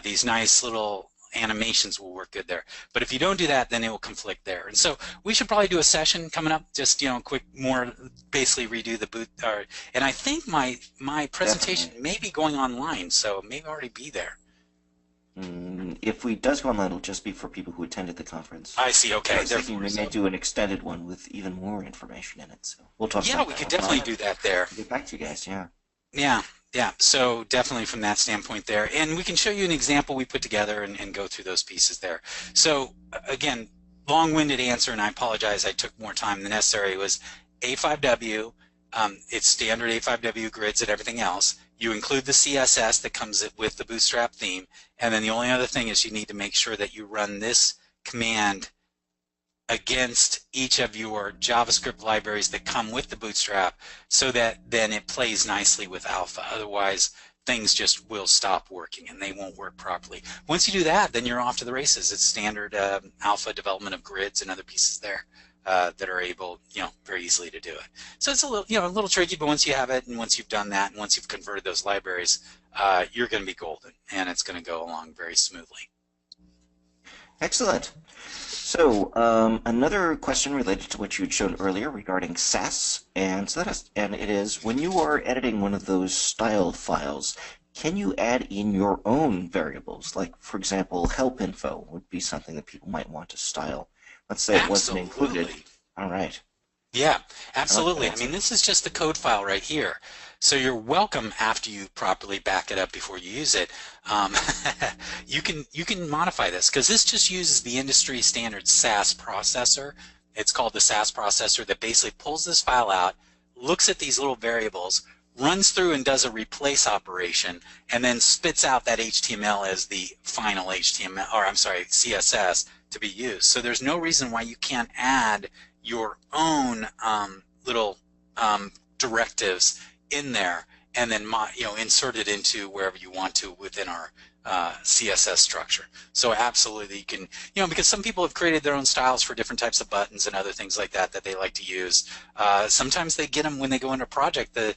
These nice little animations will work good there. But if you don't do that, then it will conflict there. And so we should probably do a session coming up, just quick, more basically redo the boot. And I think my presentation may be going online, so it may already be there. If we does go online, it'll just be for people who attended the conference. I see. Okay. We may do an extended one with even more information in it. So we'll talk. Yeah, we could definitely do that there. Get back to you guys. Yeah. Yeah. So definitely from that standpoint there, and we can show you an example we put together and go through those pieces there. So again, long-winded answer, and I apologize. I took more time than necessary. It was A5W. It's standard A5W grids and everything else. You include the CSS that comes with the Bootstrap theme, and then the only other thing is you need to make sure that you run this command against each of your JavaScript libraries that come with the Bootstrap, so that then it plays nicely with Alpha. Otherwise, things just will stop working and they won't work properly. Once you do that, then you're off to the races. It's standard Alpha development of grids and other pieces there. That are able, very easily to do it. So it's a little tricky, but once you have it, and once you've done that, and once you've converted those libraries, you're going to be golden, and it's going to go along very smoothly. Excellent. So another question related to what you had shown earlier regarding Sass, and it is, when you are editing one of those styled files, can you add in your own variables? Like, for example, help info would be something that people might want to style. Let's say it wasn't included. All right. Yeah, absolutely. I mean, this is just the code file right here. So you're welcome, after you properly back it up before you use it, you can modify this, because this just uses the industry standard Sass processor. It's called the Sass processor, that basically pulls this file out, looks at these little variables, runs through and does a replace operation, and then spits out that HTML as the final HTML, or I'm sorry, CSS to be used. So there's no reason why you can't add your own little directives in there, and then insert it into wherever you want to within our CSS structure. So absolutely you can, because some people have created their own styles for different types of buttons and other things like that they like to use. Sometimes they get them when they go into a project. They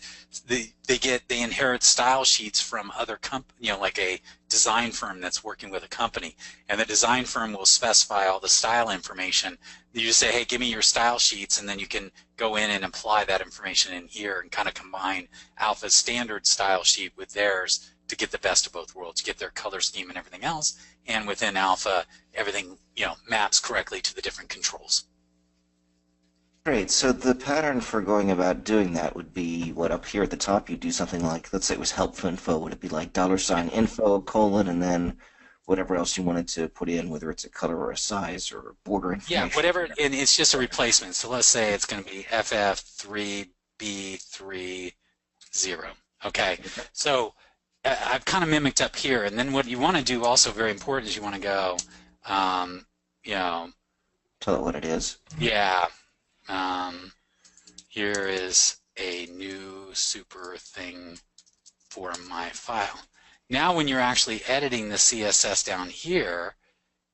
inherit style sheets from other companies, like a design firm that's working with a company, and the design firm will specify all the style information. You just say, hey, give me your style sheets, and then you can go in and apply that information in here and kind of combine Alpha's standard style sheet with theirs to get the best of both worlds, get their color scheme and everything else, and within Alpha, everything maps correctly to the different controls. Great. So the pattern for going about doing that would be, what, up here at the top, you do something like, let's say it was help info. Would it be like $info : and then whatever else you wanted to put in, whether it's a color or a size or border information? Yeah, whatever, and it's just a replacement. So let's say it's going to be FF3B30. Okay, so I've kind of mimicked up here, and then what you want to do also, very important, is you want to go, tell it what it is. Yeah. Here is a new super thing for my file. Now when you're actually editing the CSS down here,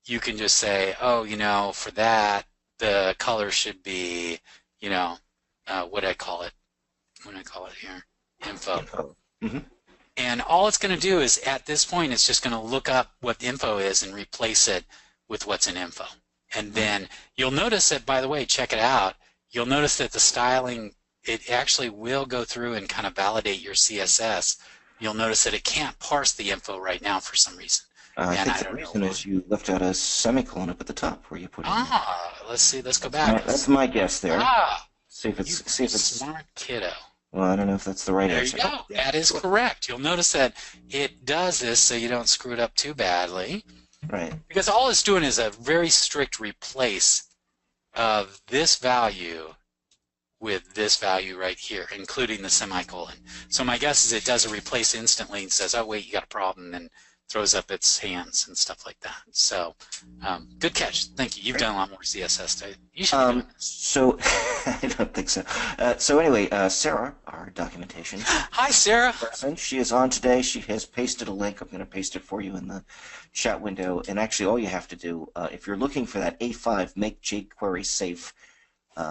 you can just say, oh, for that, the color should be, what do I call it? What do I call it here? Info. Mm-hmm. And all it's going to do is, at this point, it's just going to look up what the info is and replace it with what's in info. And then you'll notice that, by the way, check it out. You'll notice that the styling, it actually will go through and kind of validate your CSS. You'll notice that it can't parse the info right now for some reason. I think the reason is you left out a semicolon up at the top where you put it. Let's see. Let's go back. That's my guess there. See if it's smart kiddo. Well, I don't know if that's the right answer. There you go. That is correct. You'll notice that it does this so you don't screw it up too badly. Right. Because all it's doing is a very strict replace of this value with this value right here, including the semicolon. So my guess is it does a replace instantly and says, oh, wait, you got a problem, and throws up its hands and stuff like that. So good catch. Thank you. You've done a lot more CSS today. You should be doing this. So I don't think so. So anyway, Sarah, our documentation. Hi, Sarah. Person, she is on today. She has pasted a link. I'm going to paste it for you in the chat window. And actually, all you have to do, if you're looking for that A5 make jQuery safe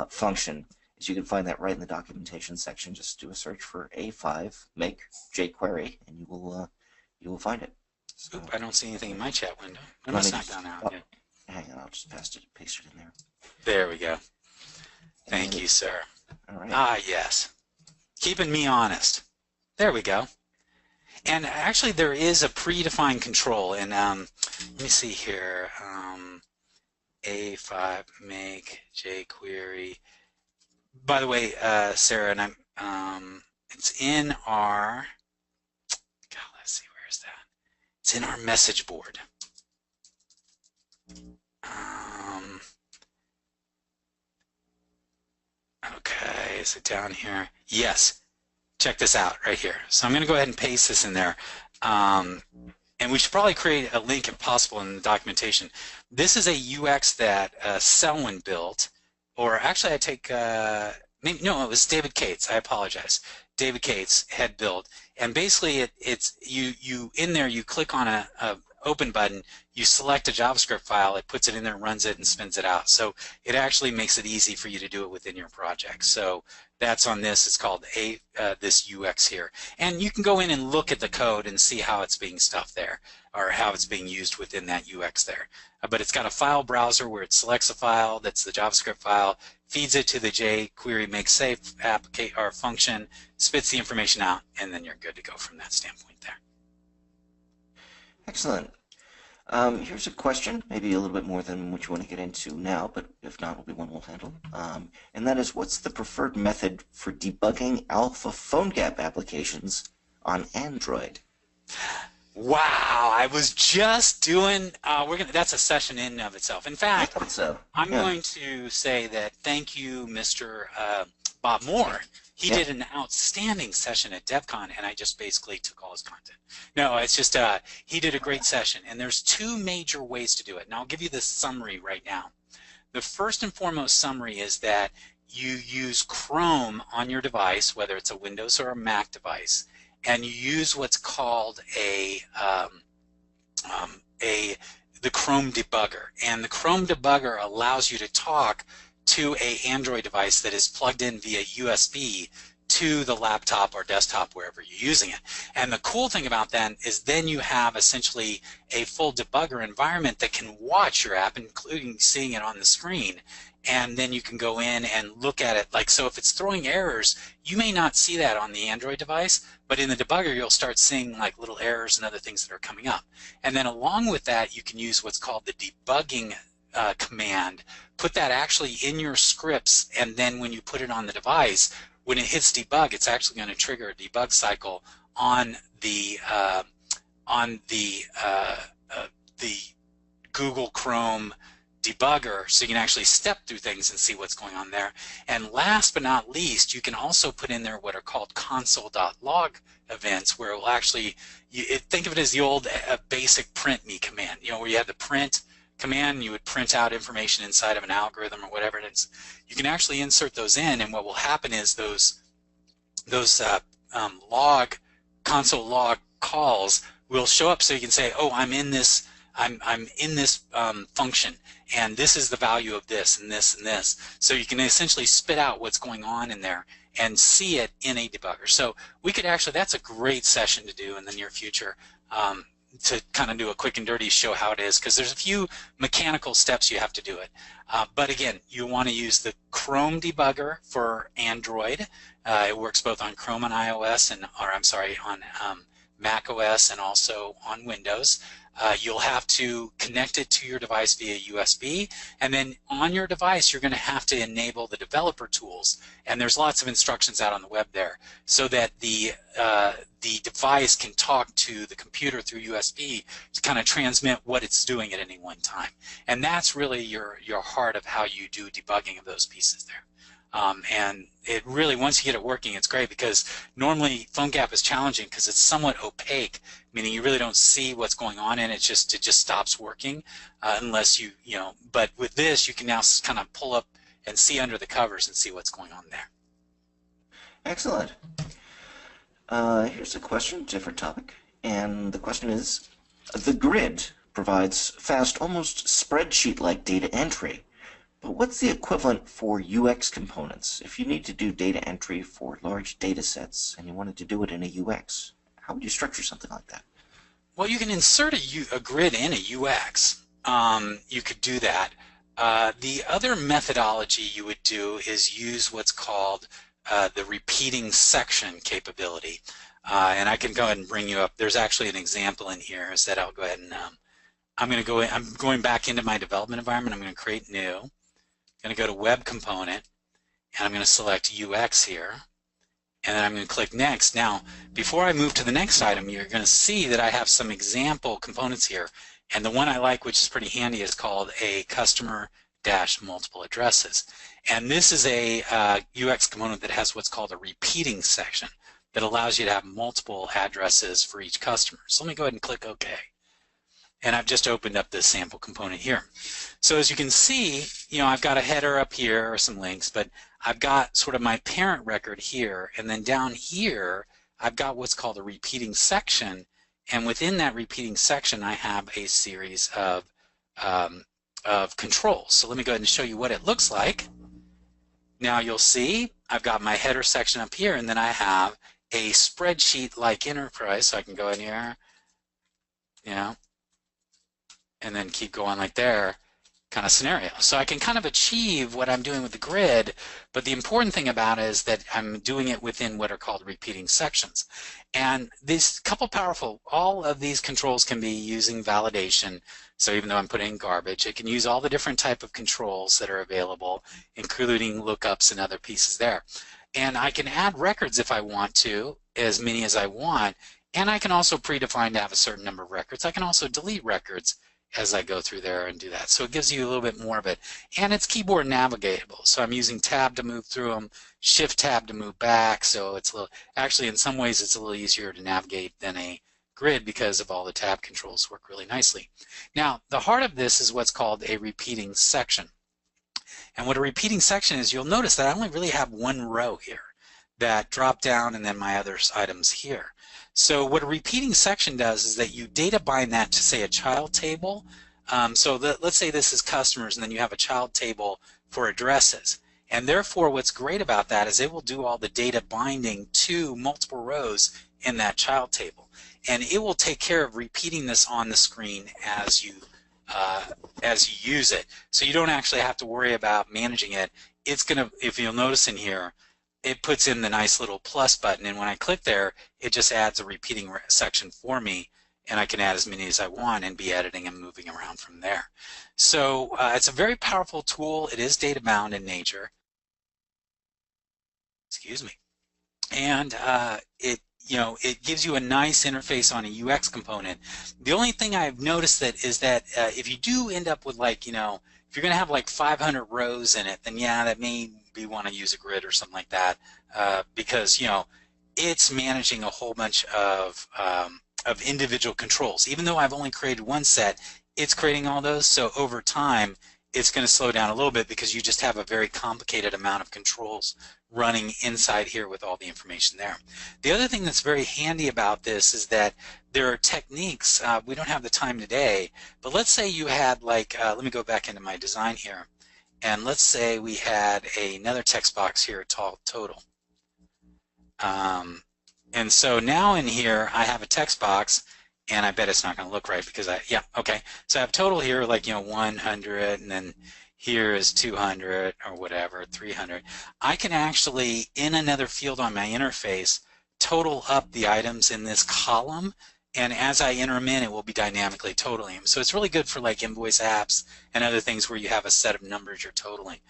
function, is you can find that right in the documentation section. Just do a search for A5 make jQuery, and you will find it. So, I don't see anything in my chat window. It must not gone out yet. Hang on, I'll just paste it in there. There we go. Thank you, sir. All right. Ah, yes. Keeping me honest. There we go. And actually, there is a predefined control. And let me see here. A5 make jQuery. By the way, Sarah, and it's in our. Let's see, where is that? It's in our message board. Okay, is it down here? Yes. Check this out right here. So I'm going to go ahead and paste this in there. And we should probably create a link if possible in the documentation. This is a UX that Selwyn built, or actually I take, maybe, no, it was David Cates. I apologize. David Cates had built. And basically it's you in there, you click on a open button, you select a JavaScript file, it puts it in there, runs it, and spins it out. So it actually makes it easy for you to do it within your project. So that's on this. It's called this UX here. And you can go in and look at the code and see how it's being stuffed there, or how it's being used within that UX there. But it's got a file browser where it selects a file, that's the JavaScript file, feeds it to the jQuery make safe or function, spits the information out, and then you're good to go from that standpoint there. Excellent. Here's a question, maybe a little bit more than what you want to get into now, but if not, will be one we'll handle. And that is, what's the preferred method for debugging alpha PhoneGap applications on Android? Wow, I was just doing, that's a session in and of itself. In fact, I'm going to say that thank you, Mr. Bob Moore. He did an outstanding session at DevCon, and I just basically took all his content. No, it's just, he did a great session, and there's two major ways to do it. And I'll give you the summary right now. The first and foremost summary is that you use Chrome on your device, whether it's a Windows or a Mac device, and you use what's called the Chrome debugger. And the Chrome debugger allows you to talk to an Android device that is plugged in via USB to the laptop or desktop, wherever you're using it. And the cool thing about that is then you have essentially a full debugger environment that can watch your app, including seeing it on the screen. And then you can go in and look at it. Like, so if it's throwing errors, you may not see that on the Android device, but in the debugger, you'll start seeing like little errors and other things that are coming up. And then along with that, you can use what's called the debugging command, put that actually in your scripts, and then when you put it on the device, when it hits debug, it's actually going to trigger a debug cycle on the Google Chrome debugger, so you can actually step through things and see what's going on there. And last but not least, you can also put in there what are called console.log events, where it will actually, think of it as the old basic print me command, where you have the print command, you would print out information inside of an algorithm or whatever it is. You can actually insert those in, and what will happen is those console log calls will show up, so you can say, oh, I'm in this function, and this is the value of this and this and this. So you can essentially spit out what's going on in there and see it in a debugger. So we could actually, that's a great session to do in the near future. to kind of do a quick and dirty show how it is, because there's a few mechanical steps you have to do it. But again, you want to use the Chrome debugger for Android. It works both on Chrome and iOS, on Mac OS and also on Windows. You'll have to connect it to your device via USB, and then on your device you're going to have to enable the developer tools, and there's lots of instructions out on the web there, so that the device can talk to the computer through USB to kind of transmit what it's doing at any one time. And that's really your heart of how you do debugging of those pieces there. And it really, once you get it working, it's great, because normally PhoneGap is challenging because it's somewhat opaque, meaning you really don't see what's going on, and it just stops working unless you know. But with this, you can now kind of pull up and see under the covers and see what's going on there. Excellent. Here's a question, different topic, and the question is: the grid provides fast, almost spreadsheet-like data entry. But what's the equivalent for UX components? If you need to do data entry for large data sets and you wanted to do it in a UX, how would you structure something like that? Well, you can insert a grid in a UX. You could do that. The other methodology you would do is use what's called the repeating section capability. And I can go ahead and bring you up. There's actually an example in here, is that I'll go ahead and I'm going back into my development environment. I'm going to create new. I'm going to go to Web Component, and I'm going to select UX here, and then I'm going to click Next. Now, before I move to the next item, you're going to see that I have some example components here, and the one I like, which is pretty handy, is called a customer-multiple addresses. And this is a UX component that has what's called a repeating section that allows you to have multiple addresses for each customer. So let me go ahead and click OK. And I've just opened up this sample component here. So as you can see, you know, I've got a header up here or some links, but I've got sort of my parent record here, and then down here I've got what's called a repeating section, and within that repeating section I have a series of controls. So let me go ahead and show you what it looks like. Now you'll see I've got my header section up here, and then I have a spreadsheet-like enterprise, so I can go in here, you know, and then keep going like there, kind of scenario. So I can kind of achieve what I'm doing with the grid, but the important thing about it is that I'm doing it within what are called repeating sections. And these couple powerful, all of these controls can be using validation. So even though I'm putting in garbage, it can use all the different type of controls that are available, including lookups and other pieces there. And I can add records if I want to, as many as I want, and I can also predefine to have a certain number of records. I can also delete records as I go through there and do that. So it gives you a little bit more of it. And it's keyboard navigatable. So I'm using tab to move through them, shift tab to move back. So it's a little, actually in some ways it's a little easier to navigate than a grid because of all the tab controls work really nicely. Now the heart of this is what's called a repeating section. And what a repeating section is, you'll notice that I only really have one row here that drop down and then my other items here. So what a repeating section does is that you data bind that to, say, a child table. Let's say this is customers, and then you have a child table for addresses. And therefore, what's great about that is it will do all the data binding to multiple rows in that child table. And it will take care of repeating this on the screen as you use it. So you don't actually have to worry about managing it. It's going to, if you'll notice in here, it puts in the nice little plus button, and when I click there, it just adds a repeating section for me, and I can add as many as I want and be editing and moving around from there. So it's a very powerful tool. It is data bound in nature. Excuse me. And it gives you a nice interface on a UX component. The only thing I've noticed is that if you do end up with, like, if you're going to have like 500 rows in it, then yeah, that may be want to use a grid or something like that, because it's managing a whole bunch of individual controls. Even though I've only created one set, it's creating all those. So over time, it's going to slow down a little bit because you just have a very complicated amount of controls running inside here with all the information there. The other thing that's very handy about this is that there are techniques. We don't have the time today, but let's say you had, like, let me go back into my design here. And let's say we had another text box here called total. And so now in here I have a text box, and I bet it's not going to look right because yeah, okay. So I have total here, like, 100, and then here is 200 or whatever, 300. I can actually, in another field on my interface, total up the items in this column, and as I enter them in, it will be dynamically totaling them. So it's really good for like invoice apps and other things where you have a set of numbers you're totaling.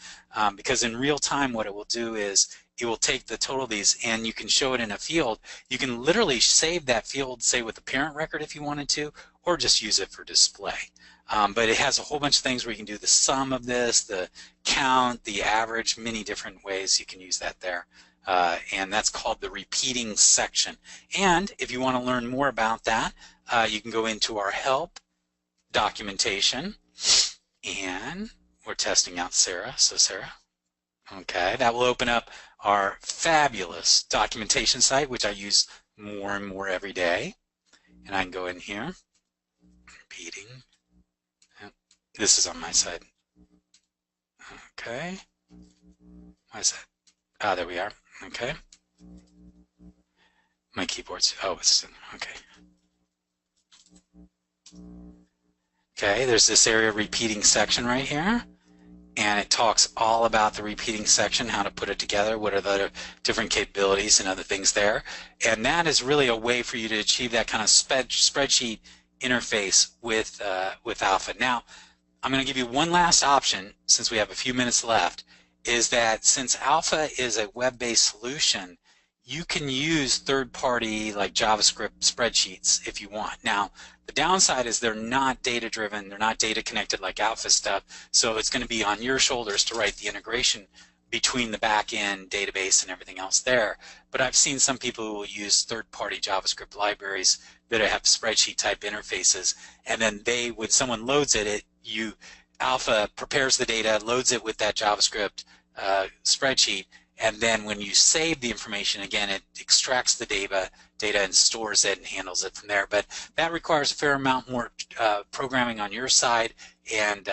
Because in real time, what it will do is it will take the total of these, and you can show it in a field. You can literally save that field, say with the parent record if you wanted to, or just use it for display. But it has a whole bunch of things where you can do the sum of this, the count, the average, many different ways you can use that there. And that's called the repeating section. And if you want to learn more about that, you can go into our help documentation, and we're testing out Sarah. So Sarah, okay, that will open up our fabulous documentation site, which I use more and more every day. And I can go in here, repeating. This is on my side. Okay. My side. Ah, there we are. Okay. My keyboard's, oh, it's, okay. Okay, there's this area repeating section right here, and it talks all about the repeating section, how to put it together, what are the different capabilities and other things there. And that is really a way for you to achieve that kind of spreadsheet interface with Alpha. Now, I'm going to give you one last option, since we have a few minutes left, is that since Alpha is a web-based solution, you can use third-party like JavaScript spreadsheets if you want. Now, the downside is they're not data-driven, they're not data-connected like Alpha stuff, so it's going to be on your shoulders to write the integration between the back-end database and everything else there. But I've seen some people who will use third-party JavaScript libraries that have spreadsheet-type interfaces, and then when someone loads it, Alpha prepares the data, loads it with that JavaScript spreadsheet, and then when you save the information, again, it extracts the data and stores it and handles it from there. But that requires a fair amount more programming on your side, and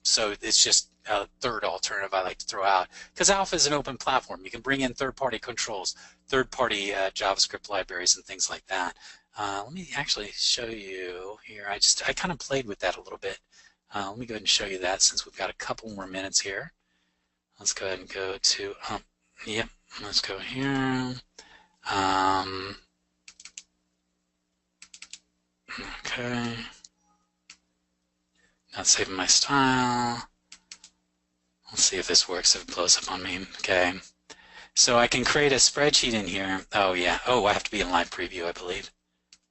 so it's just a third alternative I like to throw out, because Alpha is an open platform. You can bring in third-party controls, third-party JavaScript libraries, and things like that. Let me actually show you here. I kind of played with that a little bit. Let me go ahead and show you that since we've got a couple more minutes here. Let's go ahead and go to, yep, let's go here. Okay. Not saving my style. Let's see if this works, if it blows up on me. Okay. So I can create a spreadsheet in here. Oh, yeah. Oh, I have to be in live preview, I believe.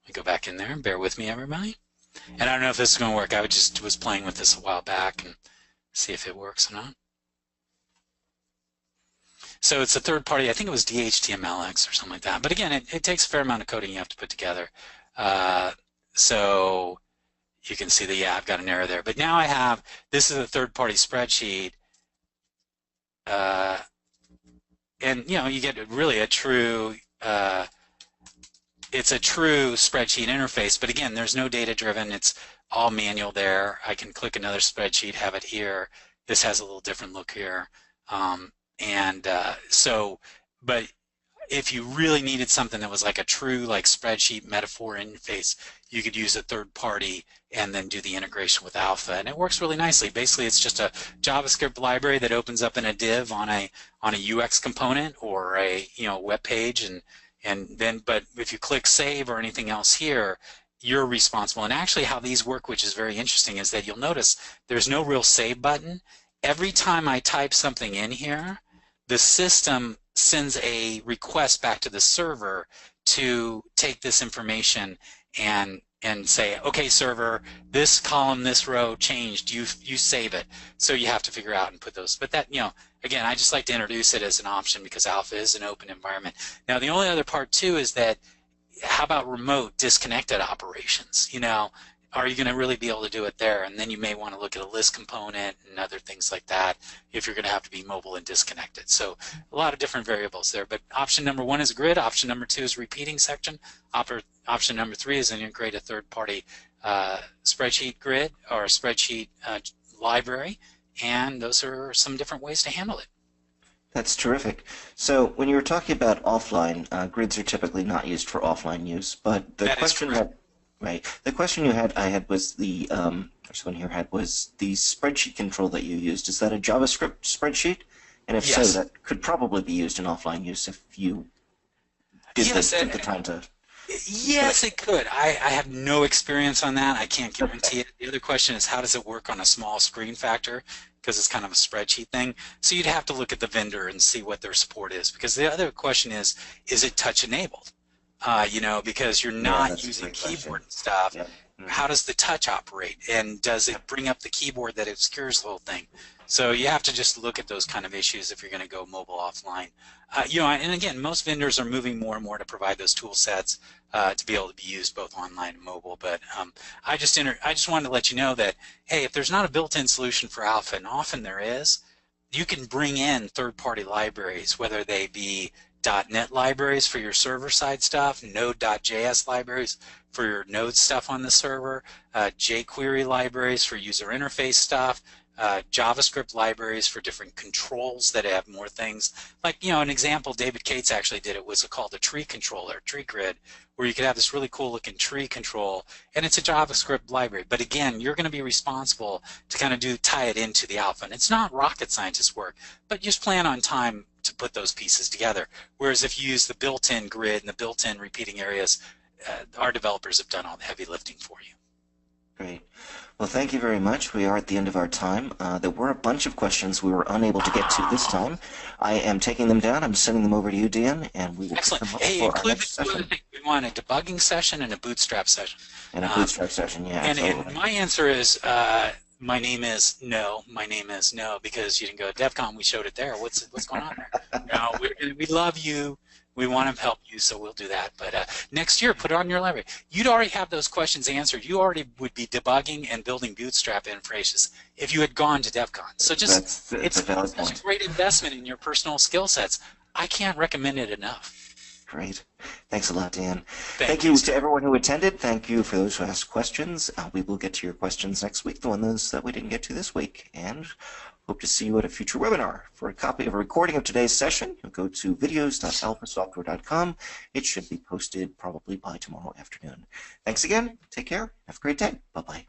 Let me go back in there. Bear with me, everybody. And I don't know if this is going to work. I just was playing with this a while back and see if it works or not. So it's a third party, I think it was DHTMLX or something like that. But again, it takes a fair amount of coding you have to put together. So you can see that, yeah, I've got an error there. But now this is a third party spreadsheet. And, you get really a true, it's a true spreadsheet interface, but again, there's no data driven. It's all manual there. I can click another spreadsheet, have it here. This has a little different look here. But if you really needed something that was like a true spreadsheet metaphor interface, you could use a third party and then do the integration with Alpha, and it works really nicely. Basically, it's just a JavaScript library that opens up in a div on a UX component or a web page, but if you click save or anything else here, you're responsible. And actually, how these work, which is very interesting, is that you'll notice there's no real save button. Every time I type something in here, the system sends a request back to the server to take this information and say, okay, server, this column, this row changed, you save it. So you have to figure out and put those. But that, again, I just like to introduce it as an option because Alpha is an open environment. Now, the only other part too is that, how about remote disconnected operations? Are you going to really be able to do it there? And then you may want to look at a list component and other things like that if you're going to have to be mobile and disconnected. So a lot of different variables there. But option number 1 is grid. Option number 2 is repeating section. Option number 3 is integrate a third-party spreadsheet grid or a spreadsheet library. And those are some different ways to handle it. That's terrific. So when you were talking about offline, grids are typically not used for offline use, but the question that Right. The question I had was or someone here had was the spreadsheet control that you used. Is that a JavaScript spreadsheet? And if so, Yes. that could probably be used in offline use if you Yes, took the time to. yes, it could. I have no experience on that. I can't guarantee it. The other question is how does it work on a small screen factor? Because it's kind of a spreadsheet thing. So you'd have to look at the vendor and see what their support is. Because the other question is it touch enabled? Because you're Yeah, not that's a using great keyboard question. and stuff. Yeah. Mhm. How does the touch operate? And does it bring up the keyboard that obscures the whole thing? So you have to just look at those kind of issues if you're going to go mobile offline. And again, most vendors are moving more and more to provide those tool sets to be able to be used both online and mobile. But I just wanted to let you know that, hey, if there's not a built-in solution for Alpha, and often there is, you can bring in third-party libraries, whether they be .NET libraries for your server-side stuff, Node.js libraries for your Node stuff on the server, jQuery libraries for user interface stuff, JavaScript libraries for different controls that have more things. Like, an example David Cates actually did, it was called a tree controller, tree grid, where you could have this really cool looking tree control, and it's a JavaScript library. But again, you're going to be responsible to kind of tie it into the Alpha. And it's not rocket scientist work, but just plan on time to put those pieces together. Whereas if you use the built-in grid and the built-in repeating areas, our developers have done all the heavy lifting for you. Great. Well, thank you very much. We are at the end of our time. There were a bunch of questions we were unable to get to this time. I am taking them down. I'm sending them over to you, Dan, and we will pick Excellent. them up Hey, for our include next the two session. other things. We want a debugging session and a bootstrap session. And a bootstrap session, yeah, absolutely. And my answer is, my name is no, because you didn't go to DEF CON. We showed it there. What's going on there? No, we love you. We want to help you, so we'll do that. But next year, put it on your library. You'd already have those questions answered. You already would be debugging and building bootstrap interfaces if you had gone to DEF CON. So That's a valid point. such a great investment in your personal skill sets. I can't recommend it enough. Great. Thanks a lot, Dan. Thank you you to everyone who attended. Thank you for those who asked questions. We will get to your questions next week, the ones that we didn't get to this week. And hope to see you at a future webinar. For a copy of a recording of today's session, you'll go to videos.alphasoftware.com. It should be posted probably by tomorrow afternoon. Thanks again. Take care. Have a great day. Bye-bye.